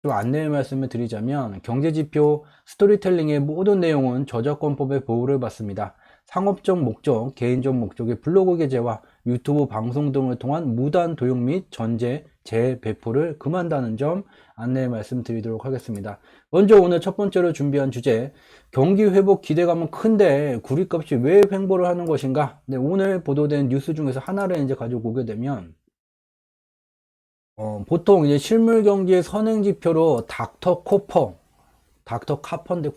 좀 안내 말씀을 드리자면 경제지표 스토리텔링의 모든 내용은 저작권법의 보호를 받습니다. 상업적 목적, 개인적 목적의 블로그 게재와 유튜브 방송 등을 통한 무단 도용 및 전제, 재배포를 금한다는 점 안내 말씀드리도록 하겠습니다. 먼저 오늘 첫 번째로 준비한 주제, 경기 회복 기대감은 큰데 구리값이 왜 횡보를 하는 것인가? 네, 오늘 보도된 뉴스 중에서 하나를 이제 가지고 오게 되면 보통 이제 실물 경기의 선행 지표로 닥터 카퍼인데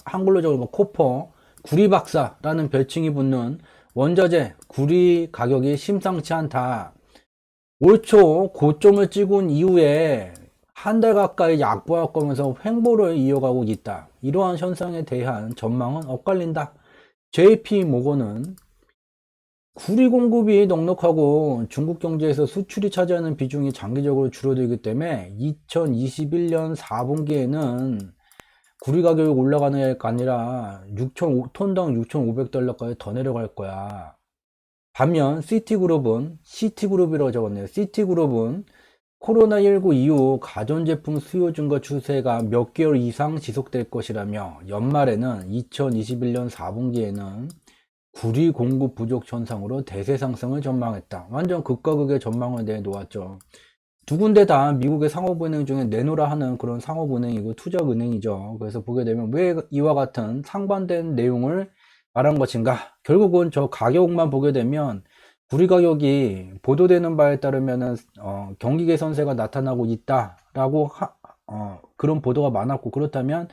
한글로 적으면 코퍼, 구리 박사라는 별칭이 붙는 원자재 구리 가격이 심상치 않다. 올 초 고점을 찍은 이후에 한 달 가까이 약보할 거면서 횡보를 이어가고 있다. 이러한 현상에 대한 전망은 엇갈린다. JP 모건은 구리 공급이 넉넉하고 중국 경제에서 수출이 차지하는 비중이 장기적으로 줄어들기 때문에 2021년 4분기에는 구리 가격이 올라가는 게 아니라 톤당 6,500달러까지 더 내려갈 거야. 반면 CT그룹이라고 적었네요. CT그룹은 코로나19 이후 가전제품 수요 증가 추세가 몇 개월 이상 지속될 것이라며 연말에는 2021년 4분기에는 구리 공급 부족 현상으로 대세 상승을 전망했다. 완전 극과 극의 전망을 내놓았죠. 두 군데 다 미국의 상업은행 중에 내노라 하는 그런 상업은행이고 투자은행이죠. 그래서 보게 되면 왜 이와 같은 상반된 내용을 말한 것인가? 결국은 저 가격만 보게 되면 구리 가격이 보도되는 바에 따르면은 경기 개선세가 나타나고 있다라고 그런 보도가 많았고, 그렇다면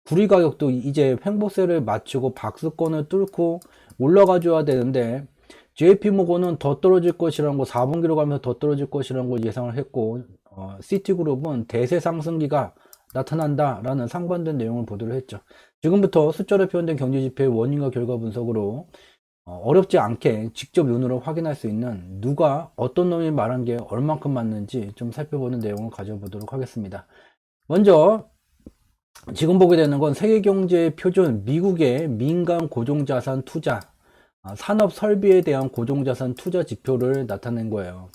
구리 가격도 이제 횡보세를 마치고 박스권을 뚫고 올라가 줘야 되는데 JP모건은 더 떨어질 것이라는 거, 4분기로 가면서 더 떨어질 것이라는 걸 예상을 했고, 시티그룹은 대세 상승기가 나타난다라는 상반된 내용을 보도를 했죠. 지금부터 숫자로 표현된 경제지표의 원인과 결과 분석으로 어렵지 않게 직접 눈으로 확인할 수 있는 누가 어떤 놈이 말한 게 얼만큼 맞는지 좀 살펴보는 내용을 가져보도록 하겠습니다. 먼저 지금 보게 되는 건 세계경제 표준 미국의 민간 고정자산 투자, 산업 설비에 대한 고정자산 투자 지표를 나타낸 거예요.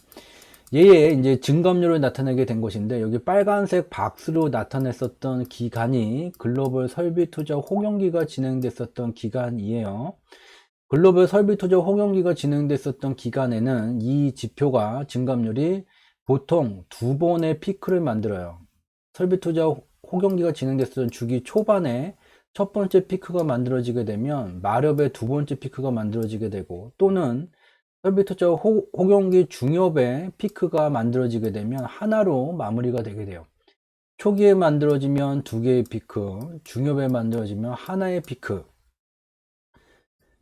얘의 이제 증감률을 나타내게 된 것인데, 여기 빨간색 박스로 나타냈었던 기간이 글로벌 설비 투자 홍역기가 진행됐었던 기간이에요. 글로벌 설비 투자 홍역기가 진행됐었던 기간에는 이 지표가 증감률이 보통 두 번의 피크를 만들어요. 설비 투자 홍역기가 진행됐었던 주기 초반에 첫 번째 피크가 만들어지게 되면 마렵의 두 번째 피크가 만들어지게 되고, 또는 설비 투자 홍역기 중엽의 피크가 만들어지게 되면 하나로 마무리가 되게 돼요. 초기에 만들어지면 두 개의 피크, 중엽에 만들어지면 하나의 피크.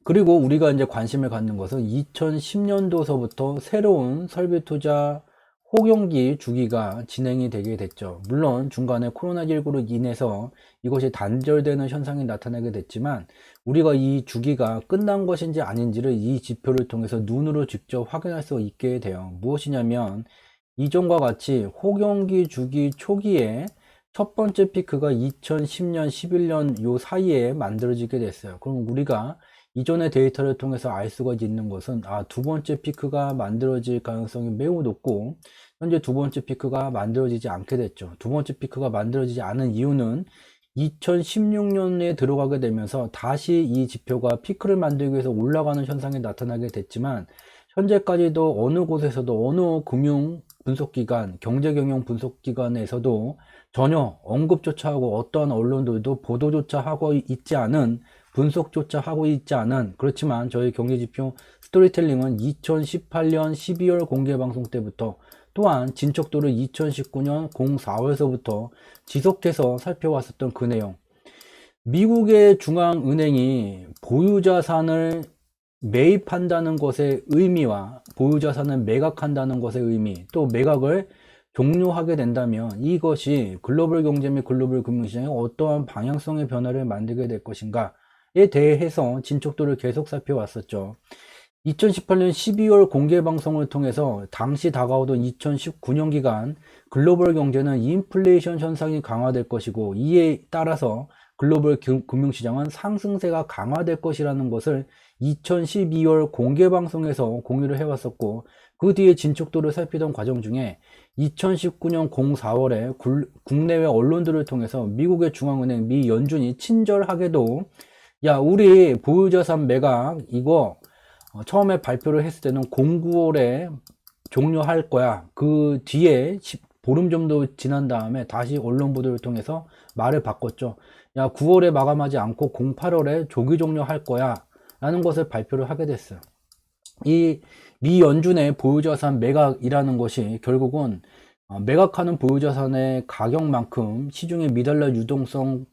그리고 우리가 이제 관심을 갖는 것은 2010년도서부터 새로운 설비 투자 홍역기 주기가 진행이 되게 됐죠. 물론 중간에 코로나19로 인해서 이것이 단절되는 현상이 나타나게 됐지만, 우리가 이 주기가 끝난 것인지 아닌지를 이 지표를 통해서 눈으로 직접 확인할 수 있게 돼요. 무엇이냐면, 이전과 같이 홍역기 주기 초기에 첫 번째 피크가 2010년, 11년 요 사이에 만들어지게 됐어요. 그럼 우리가 이전의 데이터를 통해서 알 수가 있는 것은, 두 번째 피크가 만들어질 가능성이 매우 높고, 현재 두 번째 피크가 만들어지지 않게 됐죠. 두 번째 피크가 만들어지지 않은 이유는 2016년에 들어가게 되면서 다시 이 지표가 피크를 만들기 위해서 올라가는 현상이 나타나게 됐지만, 현재까지도 어느 곳에서도, 어느 금융 분석기관, 경제경영 분석기관에서도 전혀 언급조차 하고, 어떠한 언론들도 보도조차 하고 있지 않은, 분석조차 하고 있지 않은, 그렇지만 저희 경제지표 스토리텔링은 2018년 12월 공개방송 때부터, 또한 진척도를 2019년 04월서부터 지속해서 살펴왔었던 그 내용, 미국의 중앙은행이 보유자산을 매입한다는 것의 의미와 보유자산을 매각한다는 것의 의미, 또 매각을 종료하게 된다면 이것이 글로벌 경제 및 글로벌 금융시장에 어떠한 방향성의 변화를 만들게 될 것인가에 대해서 진척도를 계속 살펴왔었죠. 2018년 12월 공개 방송을 통해서 당시 다가오던 2019년 기간 글로벌 경제는 인플레이션 현상이 강화될 것이고, 이에 따라서 글로벌 금융시장은 상승세가 강화될 것이라는 것을 2012월 공개 방송에서 공유를 해왔었고, 그 뒤에 진척도를 살피던 과정 중에 2019년 04월에 국내외 언론들을 통해서 미국의 중앙은행 미 연준이 친절하게도 야, 우리 보유자산 매각 이거 처음에 발표를 했을 때는 09월에 종료할 거야. 그 뒤에 보름 정도 지난 다음에 다시 언론 보도를 통해서 말을 바꿨죠. 야, 9월에 마감하지 않고 08월에 조기 종료할 거야. 라는 것을 발표를 하게 됐어요. 이 미 연준의 보유자산 매각이라는 것이 결국은 매각하는 보유자산의 가격만큼 시중의 미달러 유동성을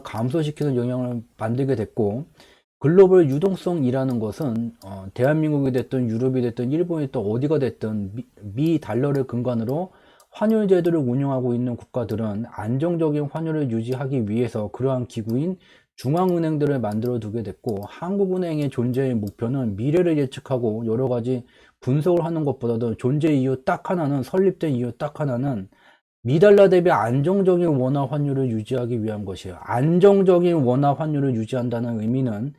감소시키는 영향을 만들게 됐고, 글로벌 유동성이라는 것은 대한민국이 됐든 유럽이 됐든 일본이 됐든 어디가 됐든 미 달러를 근간으로 환율 제도를 운영하고 있는 국가들은 안정적인 환율을 유지하기 위해서 그러한 기구인 중앙은행들을 만들어 두게 됐고, 한국은행의 존재의 목표는 미래를 예측하고 여러 가지 분석을 하는 것보다도 존재 이유 딱 하나는, 설립된 이유 딱 하나는 미달러 대비 안정적인 원화 환율을 유지하기 위한 것이에요. 안정적인 원화 환율을 유지한다는 의미는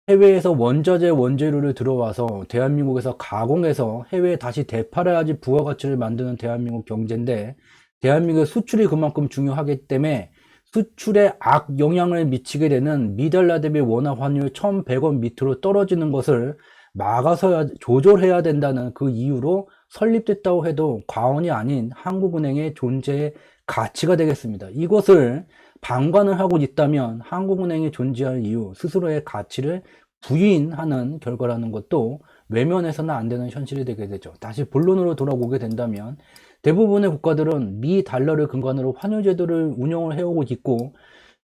해외에서 원자재 원재료를 들어와서 대한민국에서 가공해서 해외에 다시 되팔아야지 부가가치를 만드는 대한민국 경제인데, 대한민국의 수출이 그만큼 중요하기 때문에 수출에 악영향을 미치게 되는 미달러 대비 원화 환율 1100원 밑으로 떨어지는 것을 막아서야, 조절해야 된다는 그 이유로 설립됐다고 해도 과언이 아닌 한국은행의 존재의 가치가 되겠습니다. 이것을 방관을 하고 있다면 한국은행이 존재할 이유, 스스로의 가치를 부인하는 결과라는 것도 외면해서는 안 되는 현실이 되게 되죠. 다시 본론으로 돌아오게 된다면 대부분의 국가들은 미 달러를 근간으로 환율 제도를 운영을 해오고 있고,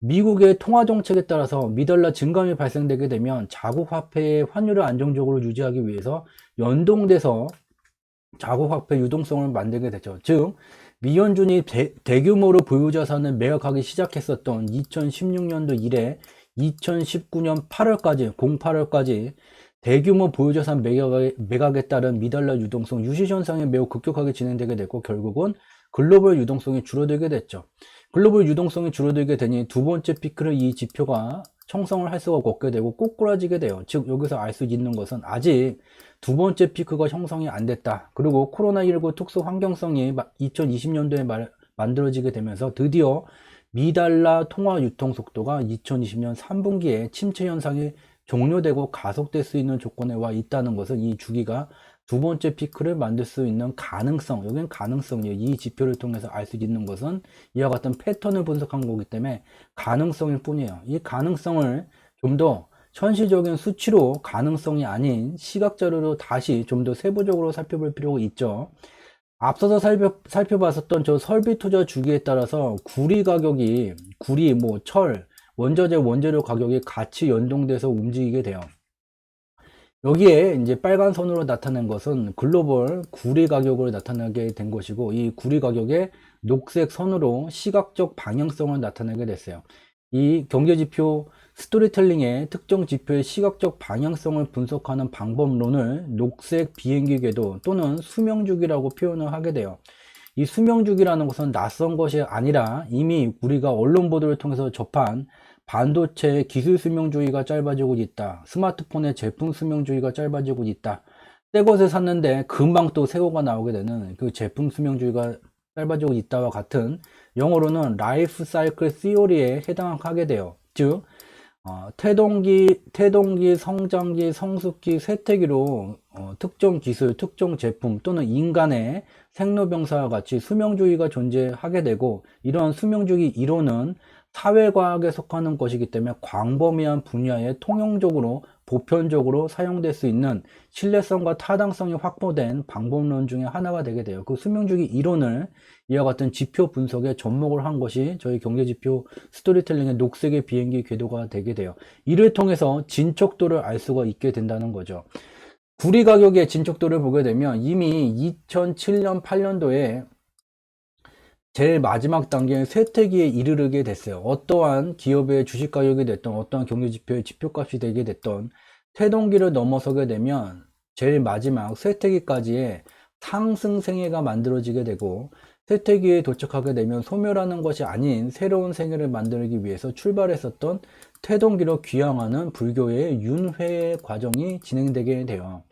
미국의 통화 정책에 따라서 미달러 증감이 발생되게 되면 자국 화폐의 환율을 안정적으로 유지하기 위해서 연동돼서 자국 화폐 유동성을 만들게 되죠. 즉 미연준이 대규모로 보유자산을 매각하기 시작했었던 2016년도 이래 2019년 8월까지 08월까지 대규모 보유자산 매각에 따른 미달러 유동성 유시 현상이 매우 급격하게 진행되게 됐고, 결국은 글로벌 유동성이 줄어들게 됐죠. 글로벌 유동성이 줄어들게 되니 두 번째 피크를 이 지표가 형성을 할 수가 없게 되고 꼬꾸라지게 돼요. 즉 여기서 알 수 있는 것은 아직 두 번째 피크가 형성이 안 됐다. 그리고 코로나19 특수 환경성이 2020년도에 만들어지게 되면서 드디어 미달러 통화 유통 속도가 2020년 3분기에 침체 현상이 종료되고 가속될 수 있는 조건에 와 있다는 것은 이 주기가 두 번째 피크를 만들 수 있는 가능성, 여기는 가능성이에요. 이 지표를 통해서 알 수 있는 것은 이와 같은 패턴을 분석한 거기 때문에 가능성일 뿐이에요. 이 가능성을 좀 더 현실적인 수치로, 가능성이 아닌 시각 자료로 다시 좀 더 세부적으로 살펴볼 필요가 있죠. 앞서서 살펴봤었던 저 설비 투자 주기에 따라서 구리 가격이, 철, 원자재 원재료 가격이 같이 연동돼서 움직이게 돼요. 여기에 이제 빨간 선으로 나타낸 것은 글로벌 구리 가격을 나타나게 된 것이고, 이 구리 가격의 녹색 선으로 시각적 방향성을 나타내게 됐어요. 이 경제지표 스토리텔링의 특정 지표의 시각적 방향성을 분석하는 방법론을 녹색 비행기 궤도 또는 수명주기라고 표현을 하게 돼요. 이 수명주기라는 것은 낯선 것이 아니라 이미 우리가 언론 보도를 통해서 접한 반도체의 기술 수명주기가 짧아지고 있다. 스마트폰의 제품 수명주기가 짧아지고 있다. 새 것을 샀는데 금방 또 새 거가 나오게 되는 그 제품 수명주기가 짧아지고 있다와 같은, 영어로는 라이프 사이클 시오리에 해당하게 돼요. 즉 태동기, 성장기, 성숙기, 쇠퇴기로 특정 기술, 특정 제품 또는 인간의 생로병사와 같이 수명주기가 존재하게 되고, 이러한 수명주기 이론은 사회과학에 속하는 것이기 때문에 광범위한 분야에 통용적으로 보편적으로 사용될 수 있는 신뢰성과 타당성이 확보된 방법론 중에 하나가 되게 돼요. 그 수명주기 이론을 이와 같은 지표 분석에 접목을 한 것이 저희 경제지표 스토리텔링의 녹색의 비행기 궤도가 되게 돼요. 이를 통해서 진척도를 알 수가 있게 된다는 거죠. 구리 가격의 진척도를 보게 되면 이미 2007년 8년도에 제일 마지막 단계인 쇠퇴기에 이르게 됐어요. 어떠한 기업의 주식 가격이 됐던, 어떠한 경제지표의 지표값이 되게 됐던, 태동기를 넘어서게 되면 제일 마지막 쇠퇴기까지의 상승생애가 만들어지게 되고, 쇠퇴기에 도착하게 되면 소멸하는 것이 아닌 새로운 생애를 만들기 위해서 출발했었던 태동기로 귀향하는 불교의 윤회 과정이 진행되게 돼요.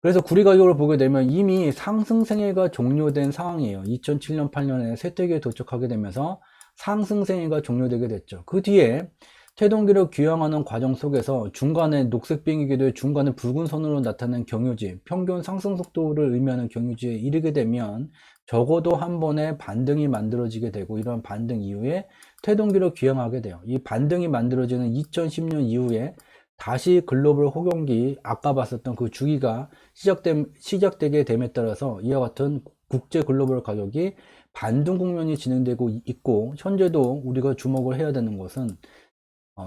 그래서 구리 가격을 보게 되면 이미 상승세가 종료된 상황이에요. 2007년, 8년에 쇠퇴기에 도착하게 되면서 상승세가 종료되게 됐죠. 그 뒤에 태동기를 귀향하는 과정 속에서 중간에 녹색 비행기궤도의 중간에 붉은 선으로 나타나는 경유지, 평균 상승 속도를 의미하는 경유지에 이르게 되면 적어도 한 번의 반등이 만들어지게 되고, 이런 반등 이후에 태동기로 귀향하게 돼요. 이 반등이 만들어지는 2010년 이후에 다시 글로벌 호경기, 아까 봤었던 그 주기가 시작되게 됨에 따라서 이와 같은 국제 글로벌 가격이 반등 국면이 진행되고 있고, 현재도 우리가 주목을 해야 되는 것은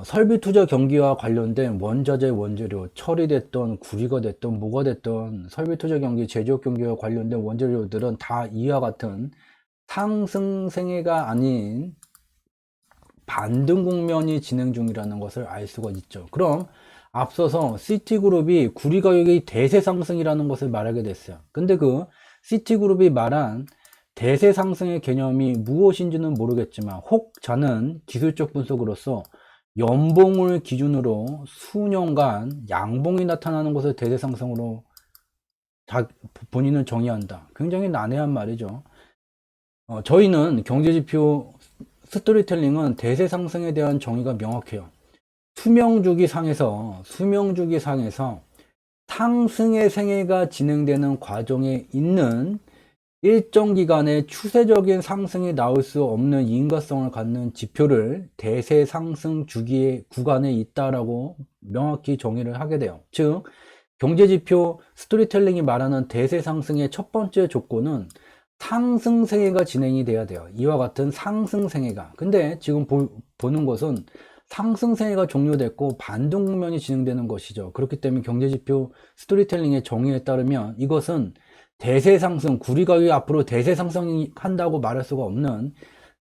설비 투자 경기와 관련된 원자재, 원재료, 철이 됐던 구리가 됐던 뭐가 됐던 설비 투자 경기, 제조업 경기와 관련된 원재료들은 다 이와 같은 상승세가 아닌 반등 국면이 진행 중이라는 것을 알 수가 있죠. 그럼 앞서서 시티그룹이 구리 가격이 대세 상승이라는 것을 말하게 됐어요. 근데 그 시티그룹이 말한 대세 상승의 개념이 무엇인지는 모르겠지만, 혹 자는 기술적 분석으로서 연봉을 기준으로 수년간 양봉이 나타나는 것을 대세 상승으로 본인은 정의한다. 굉장히 난해한 말이죠. 저희는 경제지표 스토리텔링은 대세 상승에 대한 정의가 명확해요. 수명주기 상에서 상승의 생애가 진행되는 과정에 있는 일정 기간의 추세적인 상승이 나올 수 없는 인과성을 갖는 지표를 대세 상승 주기의 구간에 있다라고 명확히 정의를 하게 돼요. 즉, 경제지표 스토리텔링이 말하는 대세 상승의 첫 번째 조건은 상승생애가 진행이 돼야 돼요. 이와 같은 상승생애가. 근데 지금 보는 것은 상승생애가 종료됐고 반등 국면이 진행되는 것이죠. 그렇기 때문에 경제지표 스토리텔링의 정의에 따르면 이것은 대세 상승, 구리 가격이 앞으로 대세 상승한다고 말할 수가 없는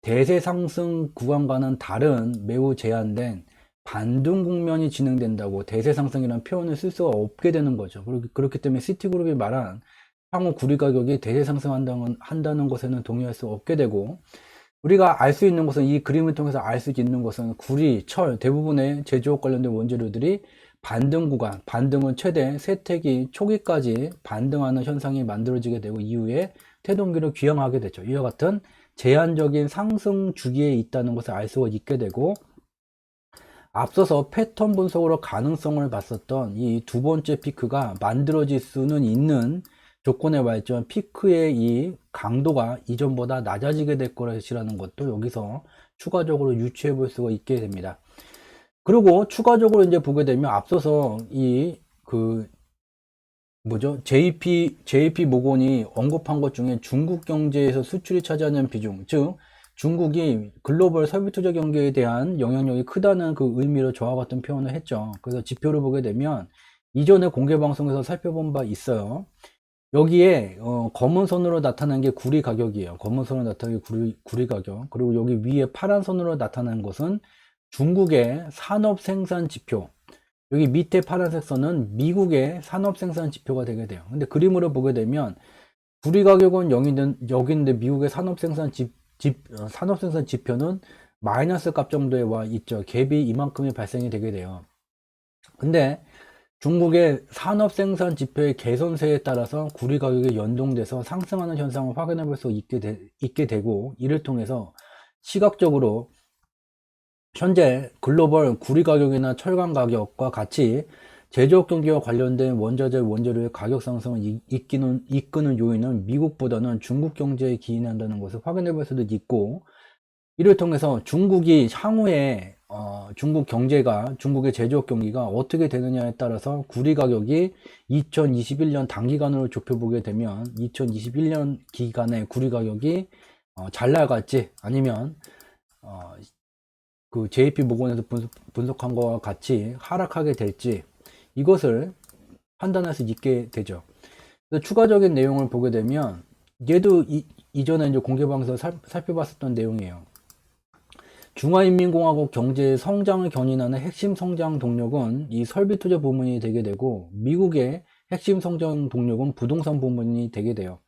대세 상승 구간과는 다른 매우 제한된 반등 국면이 진행된다고 대세 상승이라는 표현을 쓸 수가 없게 되는 거죠. 그렇기 때문에 시티그룹이 말한 향후 구리 가격이 대세 상승한다는 것에는 동의할 수 없게 되고, 우리가 알 수 있는 것은, 이 그림을 통해서 알 수 있는 것은 구리, 철, 대부분의 제조업 관련된 원재료들이 반등 구간, 반등은 최대 쇠퇴기 초기까지 반등하는 현상이 만들어지게 되고, 이후에 태동기를 귀향하게 되죠. 이와 같은 제한적인 상승 주기에 있다는 것을 알 수가 있게 되고, 앞서서 패턴 분석으로 가능성을 봤었던 이 두 번째 피크가 만들어질 수는 있는 조건에 와 있지만, 피크의 이 강도가 이전보다 낮아지게 될 것이라는 것도 여기서 추가적으로 유추해 볼 수가 있게 됩니다. 그리고 추가적으로 이제 보게 되면, 앞서서 JP 모건이 언급한 것 중에 중국 경제에서 수출이 차지하는 비중, 즉 중국이 글로벌 설비 투자 경기에 대한 영향력이 크다는 그 의미로 저와 같은 표현을 했죠. 그래서 지표를 보게 되면 이전에 공개 방송에서 살펴본 바 있어요. 여기에 검은 선으로 나타난 게 구리 가격이에요. 검은 선으로 나타난 게 구리 가격. 그리고 여기 위에 파란 선으로 나타난 것은 중국의 산업 생산 지표. 여기 밑에 파란색 선은 미국의 산업 생산 지표가 되게 돼요. 근데 그림으로 보게 되면 구리 가격은 여기인데 미국의 산업 생산 지표는 마이너스 값 정도에 와 있죠. 갭이 이만큼이 발생이 되게 돼요. 근데 중국의 산업 생산 지표의 개선세에 따라서 구리 가격이 연동돼서 상승하는 현상을 확인해 볼 수 있게 되고, 이를 통해서 시각적으로 현재 글로벌 구리 가격이나 철강 가격과 같이 제조업 경기와 관련된 원자재, 원재료의 가격 상승을 이끄는 요인은 미국보다는 중국 경제에 기인한다는 것을 확인해 볼 수도 있고, 이를 통해서 중국이 향후에 중국 경제가, 중국의 제조업 경기가 어떻게 되느냐에 따라서 구리 가격이 2021년 단기간으로 좁혀보게 되면 2021년 기간에 구리 가격이 잘 나갈지, 아니면 그 JP 모건에서 분석한 것과 같이 하락하게 될지, 이것을 판단할 수 있게 되죠. 추가적인 내용을 보게 되면, 얘도 이전에 이제 공개방에서 살펴봤었던 내용이에요. 중화인민공화국 경제의 성장을 견인하는 핵심 성장 동력은 이 설비 투자 부문이 되게 되고, 미국의 핵심 성장 동력은 부동산 부문이 되게 돼요.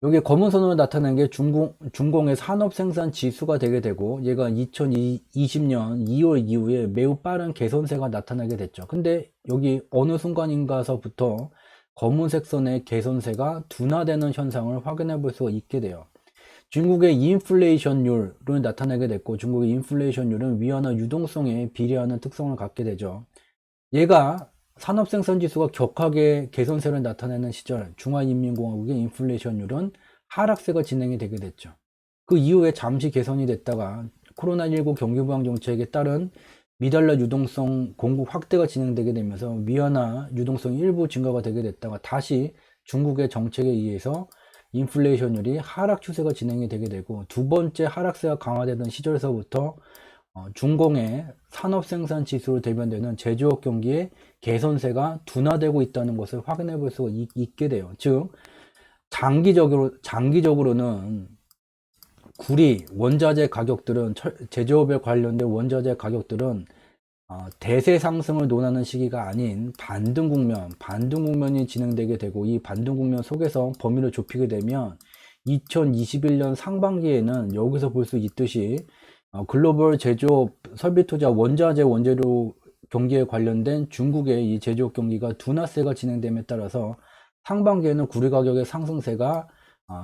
여기 검은 선으로 나타난 게 중공의 산업 생산 지수가 되게 되고, 얘가 2020년 2월 이후에 매우 빠른 개선세가 나타나게 됐죠. 근데 여기 어느 순간인가서부터 검은색 선의 개선세가 둔화되는 현상을 확인해 볼 수가 있게 돼요. 중국의 인플레이션율을 나타내게 됐고, 중국의 인플레이션율은 위안화 유동성에 비례하는 특성을 갖게 되죠. 얘가 산업생산지수가 격하게 개선세를 나타내는 시절 중화인민공화국의 인플레이션율은 하락세가 진행이 되게 됐죠. 그 이후에 잠시 개선이 됐다가 코로나19 경기부양 정책에 따른 미달러 유동성 공급 확대가 진행되게 되면서 위안화 유동성이 일부 증가가 되게 됐다가 다시 중국의 정책에 의해서 인플레이션율이 하락 추세가 진행이 되게 되고, 두 번째 하락세가 강화되던 시절서부터 중공의 산업생산 지수로 대변되는 제조업 경기의 개선세가 둔화되고 있다는 것을 확인해 볼 수가 있게 돼요. 즉, 장기적으로는 구리, 원자재 가격들은, 제조업에 관련된 원자재 가격들은 대세 상승을 논하는 시기가 아닌 반등 국면이 진행되게 되고, 이 반등 국면 속에서 범위를 좁히게 되면 2021년 상반기에는 여기서 볼 수 있듯이 글로벌 제조업 설비 투자 원자재 원재료 경기에 관련된 중국의 이 제조업 경기가 둔화세가 진행됨에 따라서 상반기에는 구리 가격의 상승세가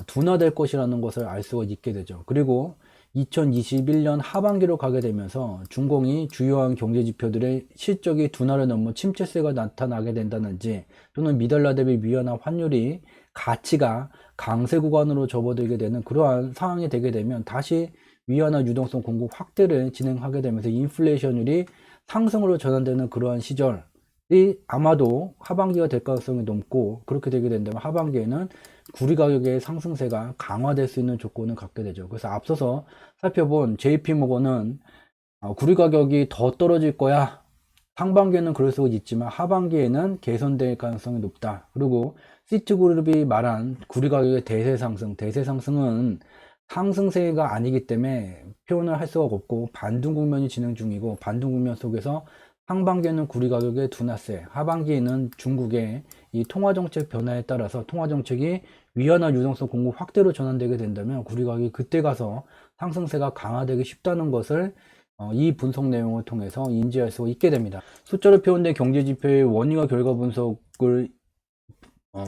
둔화될 것이라는 것을 알 수가 있게 되죠. 그리고 2021년 하반기로 가게 되면서 중공이 주요한 경제 지표들의 실적이 둔화를 넘어 침체세가 나타나게 된다든지, 또는 미달러 대비 위안화 환율이 가치가 강세 구간으로 접어들게 되는 그러한 상황이 되게 되면 다시 위안화 유동성 공급 확대를 진행하게 되면서 인플레이션율이 상승으로 전환되는 그러한 시절이 아마도 하반기가 될 가능성이 높고, 그렇게 되게 된다면 하반기에는 구리 가격의 상승세가 강화될 수 있는 조건을 갖게 되죠. 그래서 앞서서 살펴본 JP모건은 구리 가격이 더 떨어질 거야, 상반기에는 그럴 수가 있지만 하반기에는 개선될 가능성이 높다. 그리고 시트그룹이 말한 구리 가격의 대세 상승은 상승세가 아니기 때문에 표현을 할 수가 없고, 반등 국면이 진행 중이고, 반등 국면 속에서 상반기에는 구리 가격의 둔화세, 하반기에는 중국의 이 통화정책 변화에 따라서 통화정책이 위안화 유동성 공급 확대로 전환되게 된다면 구리 가격이 그때 가서 상승세가 강화되기 쉽다는 것을 이 분석 내용을 통해서 인지할 수 있게 됩니다. 숫자로 표현된 경제지표의 원인과 결과 분석을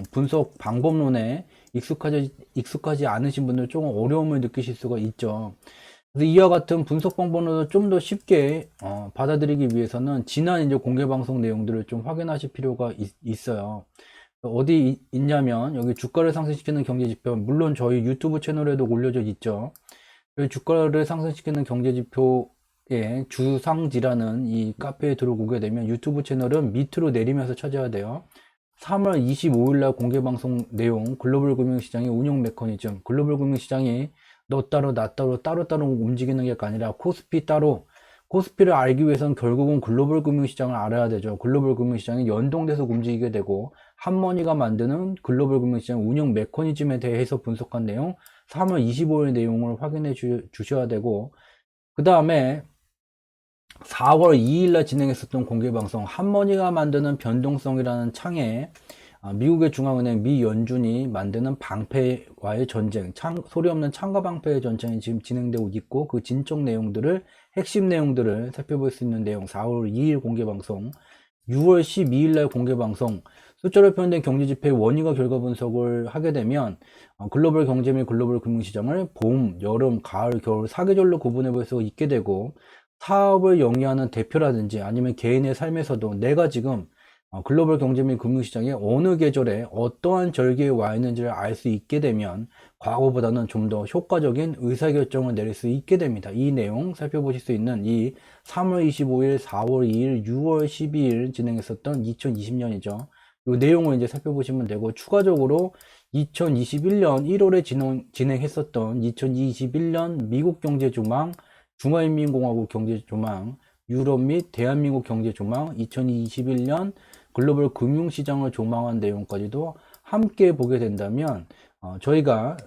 분석 방법론에 익숙하지 않으신 분들 조금 어려움을 느끼실 수가 있죠. 그래서 이와 같은 분석 방법론을 좀 더 쉽게 받아들이기 위해서는 지난 이제 공개 방송 내용들을 좀 확인하실 필요가 있어요. 어디 있냐면 여기 주가를 상승시키는 경제지표, 물론 저희 유튜브 채널에도 올려져 있죠. 여기 주가를 상승시키는 경제지표의 주상지라는 이 카페에 들어오게 되면 유튜브 채널은 밑으로 내리면서 찾아야 돼요. 3월 25일 날 공개 방송 내용, 글로벌 금융시장의 운용 메커니즘, 글로벌 금융시장이 너 따로 나 따로 움직이는 게 아니라 코스피 따로, 코스피를 알기 위해서는 결국은 글로벌 금융시장을 알아야 되죠. 글로벌 금융시장이 연동돼서 움직이게 되고, 한머니가 만드는 글로벌 금융시장 운영 메커니즘에 대해서 분석한 내용, 3월 25일 내용을 확인해 주셔야 되고, 그 다음에 4월 2일날 진행했었던 공개방송, 한머니가 만드는 변동성이라는 창에 미국의 중앙은행 미 연준이 만드는 방패와의 전쟁, 소리 없는 창과 방패의 전쟁이 지금 진행되고 있고, 그 진척 내용들을, 핵심 내용들을 살펴볼 수 있는 내용, 4월 2일 공개방송, 6월 12일날 공개방송, 숫자로 표현된 경제지표의 원인과 결과 분석을 하게 되면 글로벌 경제 및 글로벌 금융시장을 봄, 여름, 가을, 겨울 4계절로 구분해 볼 수 있게 되고, 사업을 영위하는 대표라든지 아니면 개인의 삶에서도 내가 지금 글로벌 경제 및 금융시장에 어느 계절에 어떠한 절기에 와 있는지를 알 수 있게 되면 과거보다는 좀 더 효과적인 의사결정을 내릴 수 있게 됩니다. 이 내용 살펴보실 수 있는 이 3월 25일, 4월 2일, 6월 12일 진행했었던 2020년이죠. 이 내용을 이제 살펴보시면 되고, 추가적으로 2021년 1월에 진행했었던 2021년 미국 경제 조망, 중화인민공화국 경제 조망, 유럽 및 대한민국 경제 조망, 2021년 글로벌 금융시장을 조망한 내용까지도 함께 보게 된다면 저희가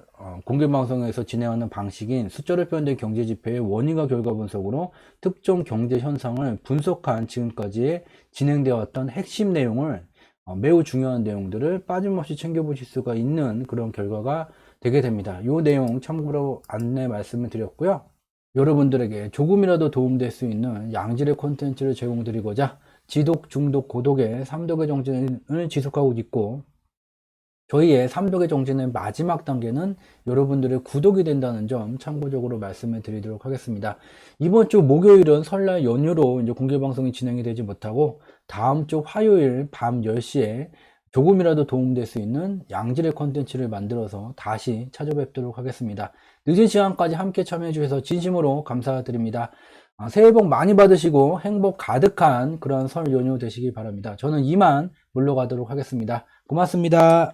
공개방송에서 진행하는 방식인 숫자로 표현된 경제지표의 원인과 결과 분석으로 특정 경제 현상을 분석한 지금까지의 진행되어 왔던 핵심 내용을, 매우 중요한 내용들을 빠짐없이 챙겨보실 수가 있는 그런 결과가 되게 됩니다. 이 내용 참고로 안내 말씀을 드렸고요. 여러분들에게 조금이라도 도움될 수 있는 양질의 콘텐츠를 제공드리고자 지독, 중독, 고독의 3독의 정신을 지속하고 있고, 저희의 삼독의 정진의 마지막 단계는 여러분들의 구독이 된다는 점 참고적으로 말씀을 드리도록 하겠습니다. 이번 주 목요일은 설날 연휴로 이제 공개 방송이 진행이 되지 못하고 다음 주 화요일 밤 10시에 조금이라도 도움될 수 있는 양질의 컨텐츠를 만들어서 다시 찾아뵙도록 하겠습니다. 늦은 시간까지 함께 참여해 주셔서 진심으로 감사드립니다. 새해 복 많이 받으시고 행복 가득한 그런 설 연휴 되시기 바랍니다. 저는 이만 물러가도록 하겠습니다. 고맙습니다.